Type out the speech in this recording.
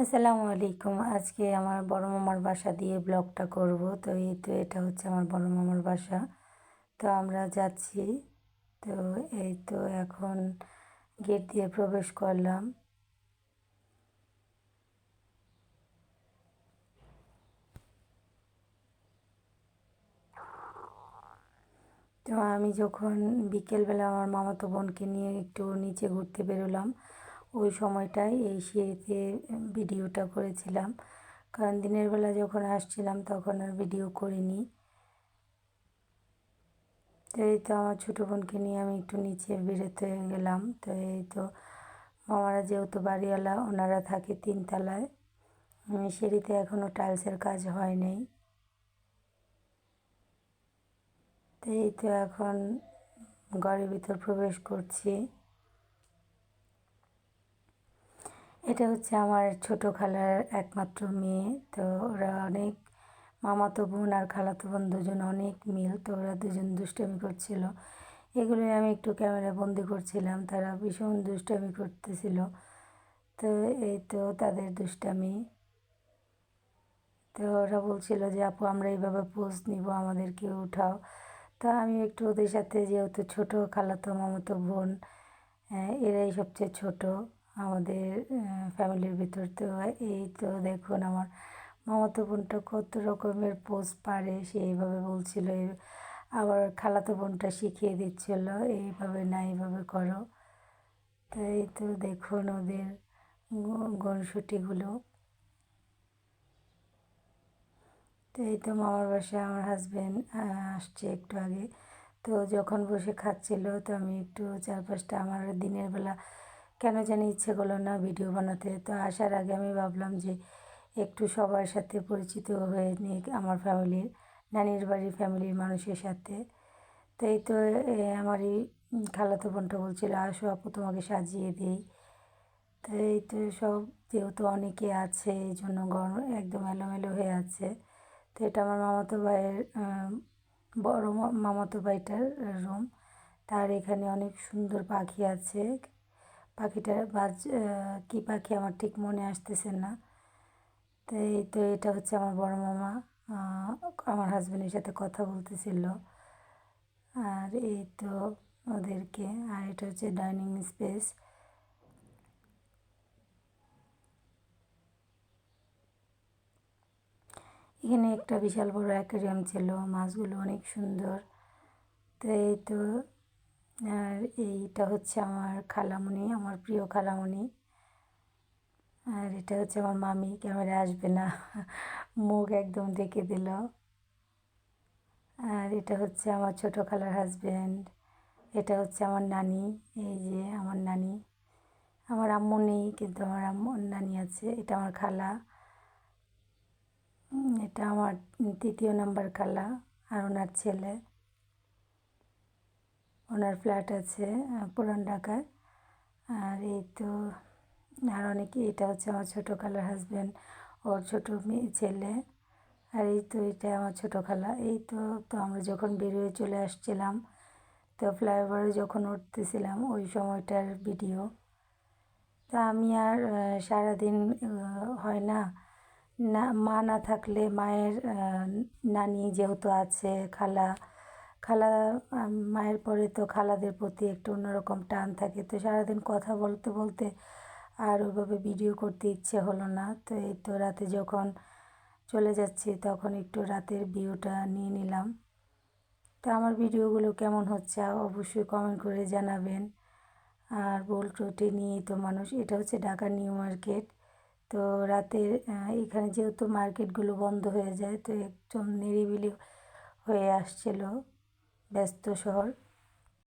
আসসালামু আলাইকুম। আজকে আমার বড় মামার বাসা দিয়ে ব্লগটা করব। তো এটা হচ্ছে আমার বড় মামার বাসা। তো আমরা যাচ্ছি। তো এই তো এখন গেট দিয়ে প্রবেশ করলাম। তো আমি যখন বিকেলবেলা আমার মামাতো বোনকে নিয়ে একটু নিচে ঘুরতে বেরোলাম, ওই সময়টায় এই সিঁড়িতে ভিডিওটা করেছিলাম। কারণ দিনের বেলা যখন আসছিলাম তখন আর ভিডিও করিনি। তো এই তো আমার ছোটো বোনকে নিয়ে আমি একটু নিচে বেরোতে গেলাম। তো এই তো মামারা যেহেতু বাড়িওয়ালা, ওনারা থাকে 3 তলায়। সিঁড়িতে এখনও টাইলসের কাজ হয় নাই। তো এই তো এখন ঘরের ভিতর প্রবেশ করছি। এটা হচ্ছে আমার ছোট খালার একমাত্র মেয়ে। তো ওরা অনেক, মামাতো বোন আর খালাতো বোন দুজন অনেক মিল। তো ওরা দুজন দুষ্টামি করছিল, এগুলোই আমি একটু ক্যামেরা বন্দি করছিলাম। তারা ভীষণ দুষ্টামি করতেছিল। তো এই তো তাদের দুষ্টামি। তো ওরা বলছিল যে আপু আমরা এইভাবে পোজ নিব, আমাদেরকে উঠাও। তো আমি একটু ওদের সাথে, যেহেতু ছোট খালাতো মামাতো বোন, এরাই সবচেয়ে ছোট আমাদের ফ্যামিলির ভিতর। তো এই তো দেখুন আমার মামাতো বোনটা কত রকমের পোজ পারে, সে এইভাবে বলছিল। আবার খালাতো বোনটা শিখিয়ে দিচ্ছিল, এইভাবে না এইভাবে করো। তো এই তো দেখুন ওদের গুণসুটিগুলো। তো এই তো মামার বাসায় আমার হাজব্যান্ড আসছে একটু আগে। তো যখন বসে খাচ্ছিল, তো আমি একটু চারপাশটা, আমার দিনের বেলা কেন জানি ইচ্ছে করলো না ভিডিও বানাতে। তো আসার আগে আমি ভাবলাম যে একটু সবার সাথে পরিচিত হয়ে নিই, আমার ফ্যামিলির, নানির বাড়ির ফ্যামিলির মানুষের সাথে। তো এই তো আমার এই খালাতো বোনটা বলছিল আসো আপু তোমাকে সাজিয়ে দিই। তো এই তো সব, যেহেতু অনেকে আছে এই জন্য ঘর একদম এলোমেলো হয়ে আছে। তো এটা আমার মামাতো ভাইয়ের বড় মামাতো ভাইটার রুম। তার এখানে অনেক সুন্দর পাখি আছে। পাখিটার কী পাখি আমার ঠিক মনে আসতেছে না। তো এই তো এটা হচ্ছে আমার বড় মামা, আমার হাজব্যান্ডের সাথে কথা বলতেছিল। আর এই তো ওদেরকে, আর এটা হচ্ছে ডাইনিং স্পেস। এখানে একটা বিশাল বড় অ্যাকোয়ারিয়াম ছিল, মাছগুলো অনেক সুন্দর। তো এই তো, আর এইটা হচ্ছে আমার খালামণি, আমার প্রিয় খালামণি। আর এটা হচ্ছে আমার মামি, ক্যামেরা আসবে না, মুখ একদম ঢেকে দিল। আর এটা হচ্ছে আমার ছোট খালার হাজব্যান্ড। এটা হচ্ছে আমার নানি, এই যে আমার নানি। আমার আম্মু নেই, কিন্তু আমার আম্মুর নানি আছে। এটা আমার খালা, এটা আমার 3য় নাম্বার খালা আর ওনার ছেলে। ওনার ফ্ল্যাট আছে পুরান ঢাকায়। আর এই তো আর অনেকে, এটা হচ্ছে আমার ছোটো খালার হাজব্যান্ড, ওর ছোটো মেয়ে ছেলে। আর এই তো এটা আমার ছোটো খালা। এই তো, তো আমরা যখন বেরিয়ে চলে আসছিলাম, তো ফ্লাইওভারে যখন উঠতেছিলাম ওই সময়টার ভিডিও। তা আমি আর সারাদিন হয় না, না মা না থাকলে মায়ের নানি যেহেতু আছে, খালা, খালা, মায়ের পরে তো খালাদের প্রতি একটু অন্যরকম টান থাকে। তো সারাদিন কথা বলতে বলতে আর ওইভাবে ভিডিও করতে ইচ্ছে হলো না। তো এই তো রাতে যখন চলে যাচ্ছি তখন একটু রাতের ভিউটা নিয়ে নিলাম। তো আমার ভিডিওগুলো কেমন হচ্ছে অবশ্যই কমেন্ট করে জানাবেন। আর ভুল ত্রুটি নিয়েই তো মানুষ। এটা হচ্ছে ঢাকা নিউ মার্কেট। তো রাতের এখানে যেহেতু মার্কেটগুলো বন্ধ হয়ে যায়, তো একদম নিরিবিলি হয়ে আসছিল, ব্যস্ত শহর।